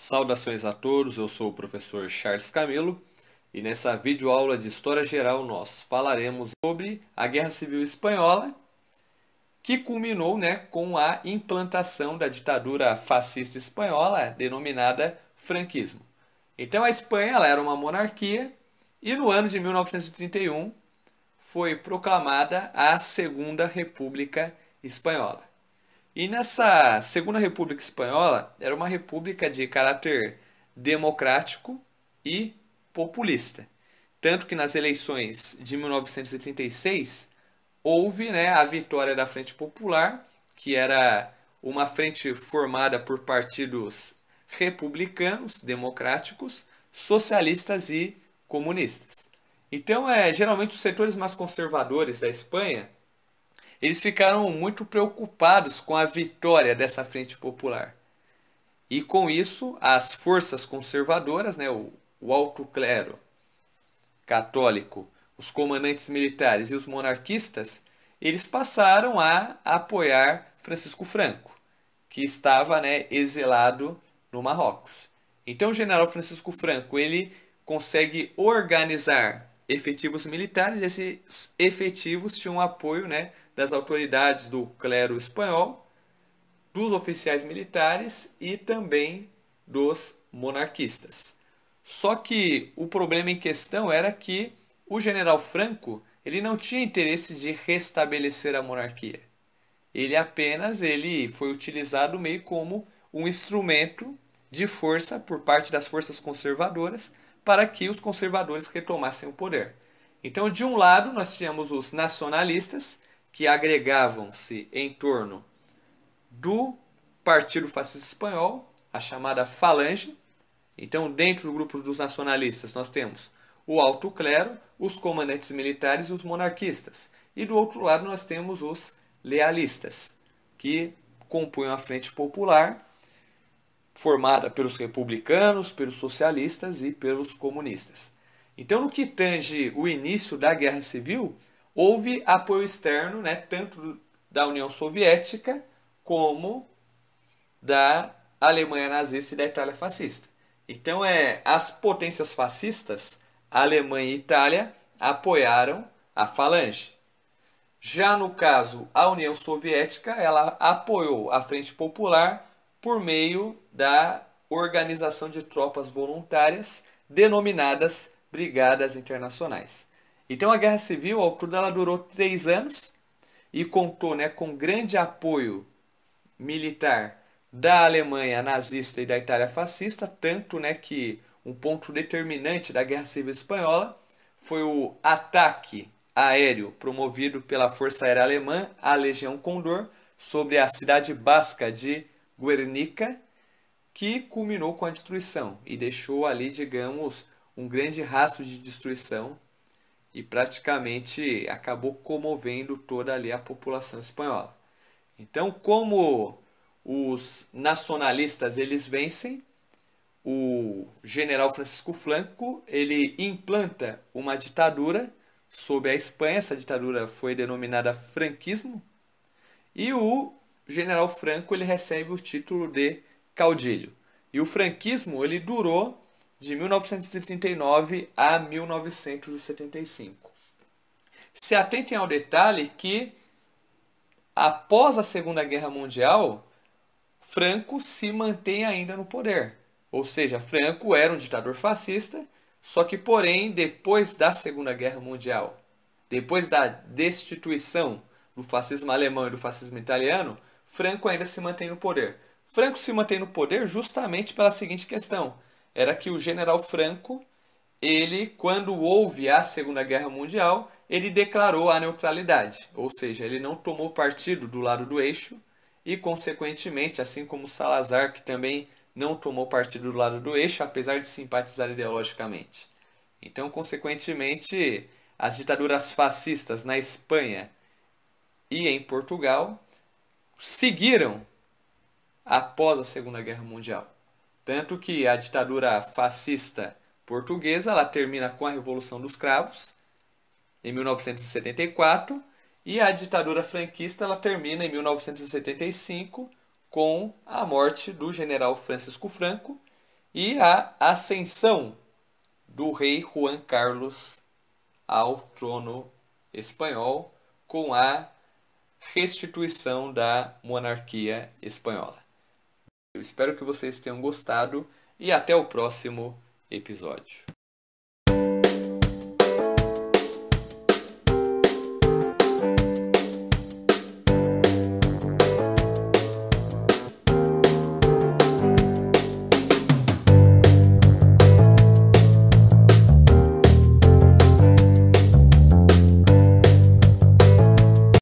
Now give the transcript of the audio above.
Saudações a todos, eu sou o professor Charles Camilo e nessa videoaula de História Geral nós falaremos sobre a Guerra Civil Espanhola, que culminou, com a implantação da ditadura fascista espanhola, denominada franquismo. Então a Espanha ela era uma monarquia e no ano de 1931 foi proclamada a Segunda República Espanhola. E nessa Segunda República Espanhola era uma república de caráter democrático e populista. Tanto que nas eleições de 1936 houve, a vitória da Frente Popular, que era uma frente formada por partidos republicanos, democráticos, socialistas e comunistas. Então, geralmente os setores mais conservadores da Espanha eles ficaram muito preocupados com a vitória dessa Frente Popular. E com isso, as forças conservadoras, o alto clero católico, os comandantes militares e os monarquistas, eles passaram a apoiar Francisco Franco, que estava, exilado no Marrocos. Então o general Francisco Franco ele consegue organizar efetivos militares. Esses efetivos tinham apoio, das autoridades do clero espanhol, dos oficiais militares e também dos monarquistas. Só que o problema em questão era que o general Franco ele não tinha interesse de restabelecer a monarquia. Ele foi utilizado meio como um instrumento de força por parte das forças conservadoras para que os conservadores retomassem o poder. Então, de um lado, nós tínhamos os nacionalistas, que agregavam-se em torno do Partido Fascista Espanhol, a chamada Falange. Então, dentro do grupo dos nacionalistas, nós temos o alto clero, os comandantes militares e os monarquistas. E do outro lado, nós temos os lealistas, que compunham a Frente Popular, formada pelos republicanos, pelos socialistas e pelos comunistas. Então, no que tange o início da Guerra Civil, houve apoio externo, tanto da União Soviética como da Alemanha nazista e da Itália fascista. Então, as potências fascistas, a Alemanha e a Itália, apoiaram a Falange. Já no caso, a União Soviética, ela apoiou a Frente Popular por meio da organização de tropas voluntárias denominadas Brigadas Internacionais. Então a Guerra Civil, ao todo, ela durou 3 anos e contou, com grande apoio militar da Alemanha nazista e da Itália fascista, tanto, que um ponto determinante da Guerra Civil Espanhola foi o ataque aéreo promovido pela Força Aérea Alemã, a Legião Condor, sobre a cidade basca de Guernica, que culminou com a destruição e deixou ali, digamos, um grande rastro de destruição e praticamente acabou comovendo toda ali a população espanhola. Então, como os nacionalistas eles vencem, o general Francisco Franco ele implanta uma ditadura sobre a Espanha. Essa ditadura foi denominada franquismo e o general Franco ele recebe o título de caudilho. E o franquismo ele durou de 1939 a 1975. Se atentem ao detalhe que após a Segunda Guerra Mundial, Franco se mantém ainda no poder. Ou seja, Franco era um ditador fascista, só que, porém, depois da Segunda Guerra Mundial, depois da destituição do fascismo alemão e do fascismo italiano, Franco ainda se mantém no poder. Franco se mantém no poder justamente pela seguinte questão: era que o general Franco, ele, quando houve a Segunda Guerra Mundial, ele declarou a neutralidade, ou seja, ele não tomou partido do lado do eixo e, consequentemente, assim como Salazar, que também não tomou partido do lado do eixo, apesar de simpatizar ideologicamente. Então, consequentemente, as ditaduras fascistas na Espanha e em Portugal seguiram após a Segunda Guerra Mundial. Tanto que a ditadura fascista portuguesa ela termina com a Revolução dos Cravos, em 1974, e a ditadura franquista ela termina em 1975 com a morte do general Francisco Franco e a ascensão do rei Juan Carlos ao trono espanhol com a restituição da monarquia espanhola. Eu espero que vocês tenham gostado e até o próximo episódio.